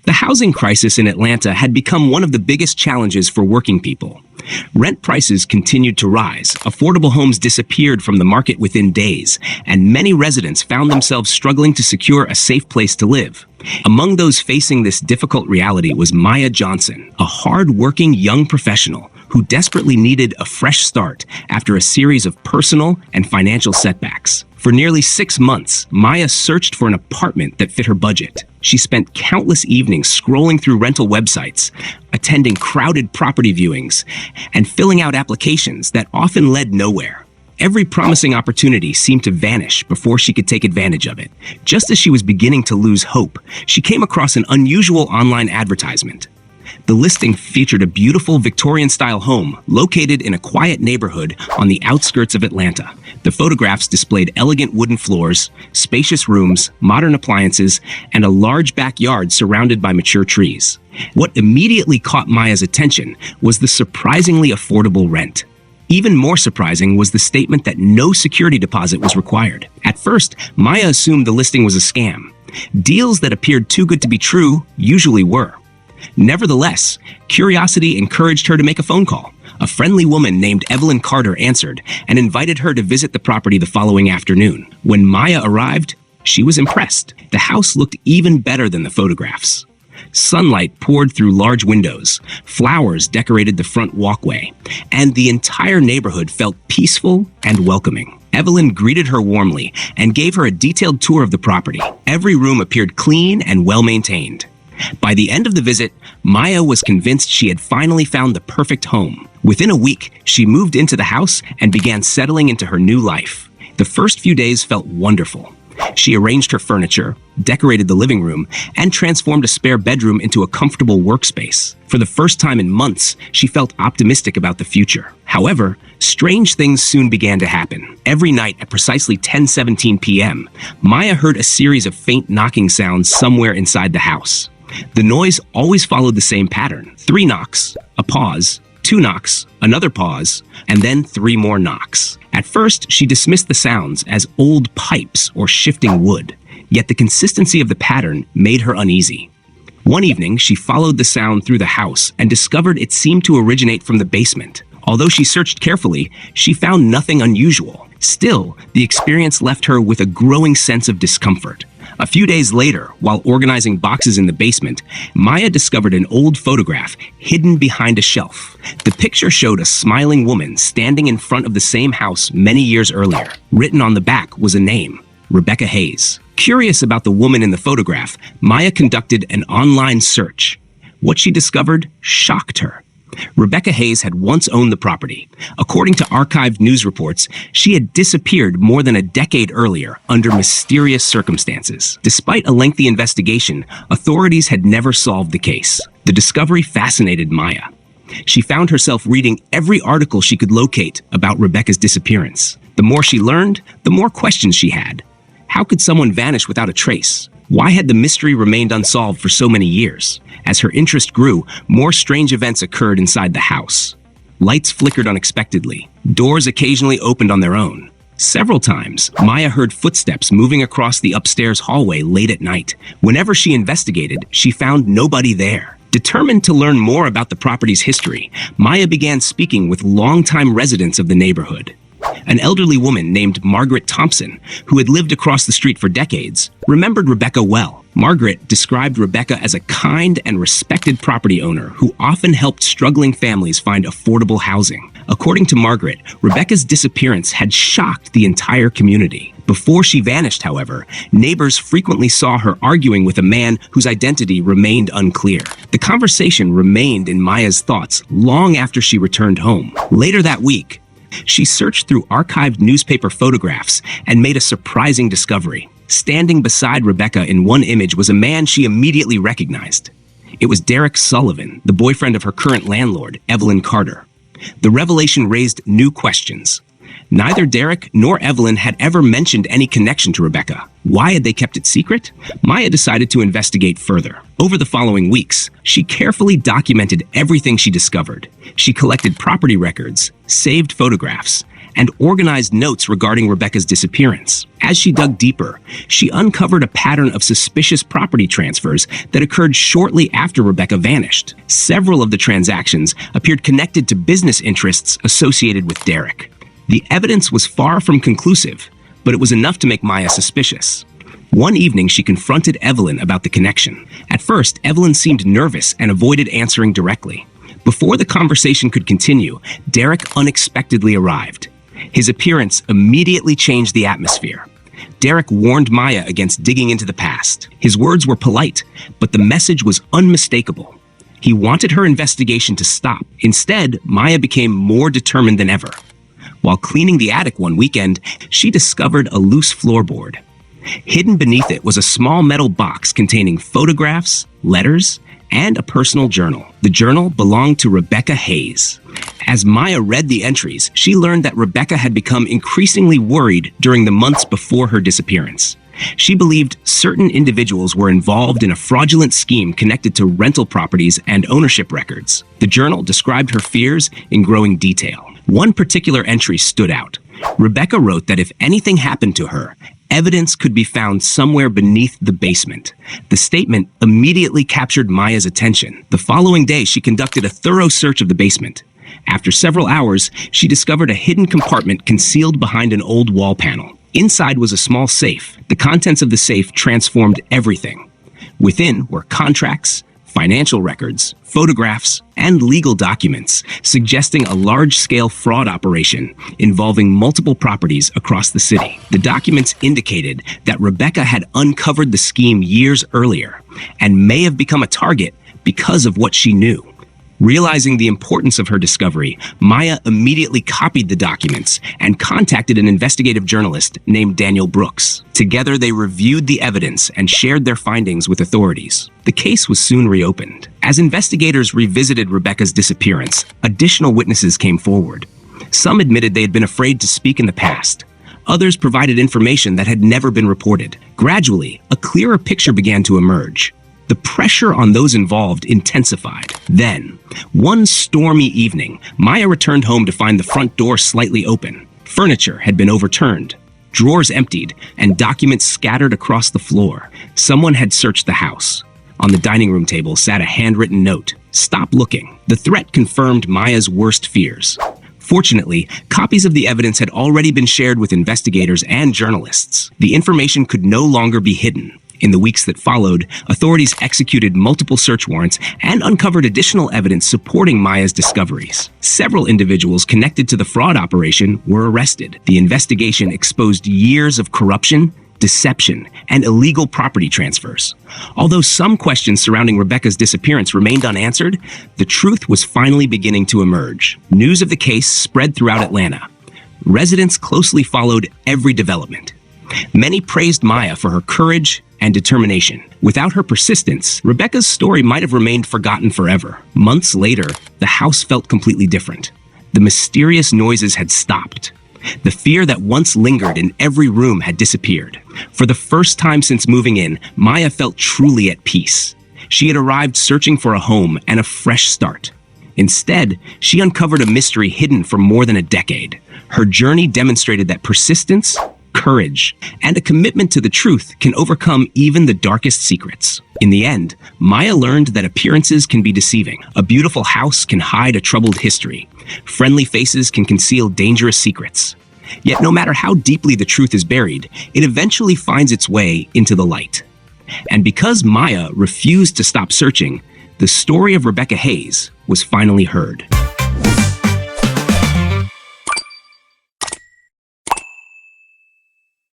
The housing crisis in Atlanta had become one of the biggest challenges for working people. Rent prices continued to rise, affordable homes disappeared from the market within days, and many residents found themselves struggling to secure a safe place to live. Among those facing this difficult reality was Maya Johnson, a hard-working young professional who desperately needed a fresh start after a series of personal and financial setbacks. For nearly 6 months, Maya searched for an apartment that fit her budget. She spent countless evenings scrolling through rental websites, attending crowded property viewings, and filling out applications that often led nowhere. Every promising opportunity seemed to vanish before she could take advantage of it. Just as she was beginning to lose hope, she came across an unusual online advertisement. The listing featured a beautiful Victorian-style home located in a quiet neighborhood on the outskirts of Atlanta. The photographs displayed elegant wooden floors, spacious rooms, modern appliances, and a large backyard surrounded by mature trees. What immediately caught Maya's attention was the surprisingly affordable rent. Even more surprising was the statement that no security deposit was required. At first, Maya assumed the listing was a scam. Deals that appeared too good to be true usually were. Nevertheless, curiosity encouraged her to make a phone call. A friendly woman named Evelyn Carter answered and invited her to visit the property the following afternoon. When Maya arrived, she was impressed. The house looked even better than the photographs. Sunlight poured through large windows, flowers decorated the front walkway, and the entire neighborhood felt peaceful and welcoming. Evelyn greeted her warmly and gave her a detailed tour of the property. Every room appeared clean and well-maintained. By the end of the visit, Maya was convinced she had finally found the perfect home. Within a week, she moved into the house and began settling into her new life. The first few days felt wonderful. She arranged her furniture, decorated the living room, and transformed a spare bedroom into a comfortable workspace. For the first time in months, she felt optimistic about the future. However, strange things soon began to happen. Every night at precisely 10:17 p.m., Maya heard a series of faint knocking sounds somewhere inside the house. The noise always followed the same pattern: 3 knocks, a pause, 2 knocks, another pause, and then 3 more knocks. At first, she dismissed the sounds as old pipes or shifting wood, yet the consistency of the pattern made her uneasy. One evening, she followed the sound through the house and discovered it seemed to originate from the basement. Although she searched carefully, she found nothing unusual. Still, the experience left her with a growing sense of discomfort. A few days later, while organizing boxes in the basement, Maya discovered an old photograph hidden behind a shelf. The picture showed a smiling woman standing in front of the same house many years earlier. Written on the back was a name: Rebecca Hayes. Curious about the woman in the photograph, Maya conducted an online search. What she discovered shocked her. Rebecca Hayes had once owned the property. According to archived news reports, she had disappeared more than a decade earlier under mysterious circumstances. Despite a lengthy investigation, authorities had never solved the case. The discovery fascinated Maya. She found herself reading every article she could locate about Rebecca's disappearance. The more she learned, the more questions she had. How could someone vanish without a trace? Why had the mystery remained unsolved for so many years? As her interest grew, more strange events occurred inside the house. Lights flickered unexpectedly. Doors occasionally opened on their own. Several times, Maya heard footsteps moving across the upstairs hallway late at night. Whenever she investigated, she found nobody there. Determined to learn more about the property's history, Maya began speaking with longtime residents of the neighborhood. An elderly woman named Margaret Thompson, who had lived across the street for decades, remembered Rebecca well. Margaret described Rebecca as a kind and respected property owner who often helped struggling families find affordable housing. According to Margaret, Rebecca's disappearance had shocked the entire community. Before she vanished, however, neighbors frequently saw her arguing with a man whose identity remained unclear. The conversation remained in Maya's thoughts long after she returned home. Later that week, she searched through archived newspaper photographs and made a surprising discovery. Standing beside Rebecca in one image was a man she immediately recognized. It was Derek Sullivan, the boyfriend of her current landlord, Evelyn Carter. The revelation raised new questions. Neither Derek nor Evelyn had ever mentioned any connection to Rebecca. Why had they kept it secret? Maya decided to investigate further. Over the following weeks, she carefully documented everything she discovered. She collected property records, saved photographs, and organized notes regarding Rebecca's disappearance. As she dug deeper, she uncovered a pattern of suspicious property transfers that occurred shortly after Rebecca vanished. Several of the transactions appeared connected to business interests associated with Derek. The evidence was far from conclusive, but it was enough to make Maya suspicious. One evening, she confronted Evelyn about the connection. At first, Evelyn seemed nervous and avoided answering directly. Before the conversation could continue, Derek unexpectedly arrived. His appearance immediately changed the atmosphere. Derek warned Maya against digging into the past. His words were polite, but the message was unmistakable. He wanted her investigation to stop. Instead, Maya became more determined than ever. While cleaning the attic one weekend, she discovered a loose floorboard. Hidden beneath it was a small metal box containing photographs, letters, and a personal journal. The journal belonged to Rebecca Hayes. As Maya read the entries, she learned that Rebecca had become increasingly worried during the months before her disappearance. She believed certain individuals were involved in a fraudulent scheme connected to rental properties and ownership records. The journal described her fears in growing detail. One particular entry stood out. Rebecca wrote that if anything happened to her, evidence could be found somewhere beneath the basement. The statement immediately captured Maya's attention. The following day, she conducted a thorough search of the basement. After several hours, she discovered a hidden compartment concealed behind an old wall panel. Inside was a small safe. The contents of the safe transformed everything. Within were contracts, financial records, photographs, and legal documents, suggesting a large-scale fraud operation involving multiple properties across the city. The documents indicated that Rebecca had uncovered the scheme years earlier and may have become a target because of what she knew. Realizing the importance of her discovery, Maya immediately copied the documents and contacted an investigative journalist named Daniel Brooks. Together, they reviewed the evidence and shared their findings with authorities. The case was soon reopened. As investigators revisited Rebecca's disappearance, additional witnesses came forward. Some admitted they had been afraid to speak in the past. Others provided information that had never been reported. Gradually, a clearer picture began to emerge. The pressure on those involved intensified. Then, one stormy evening, Maya returned home to find the front door slightly open. Furniture had been overturned, drawers emptied, and documents scattered across the floor. Someone had searched the house. On the dining room table sat a handwritten note. "Stop looking." The threat confirmed Maya's worst fears. Fortunately, copies of the evidence had already been shared with investigators and journalists. The information could no longer be hidden. In the weeks that followed, authorities executed multiple search warrants and uncovered additional evidence supporting Maya's discoveries. Several individuals connected to the fraud operation were arrested. The investigation exposed years of corruption, deception, and illegal property transfers. Although some questions surrounding Rebecca's disappearance remained unanswered, the truth was finally beginning to emerge. News of the case spread throughout Atlanta. Residents closely followed every development. Many praised Maya for her courage and determination. Without her persistence, Rebecca's story might have remained forgotten forever. Months later, the house felt completely different. The mysterious noises had stopped. The fear that once lingered in every room had disappeared. For the first time since moving in, Maya felt truly at peace. She had arrived searching for a home and a fresh start. Instead, she uncovered a mystery hidden for more than a decade. Her journey demonstrated that persistence, courage, and a commitment to the truth can overcome even the darkest secrets. In the end, Maya learned that appearances can be deceiving. A beautiful house can hide a troubled history. Friendly faces can conceal dangerous secrets. Yet no matter how deeply the truth is buried, it eventually finds its way into the light. And because Maya refused to stop searching, the story of Rebecca Hayes was finally heard.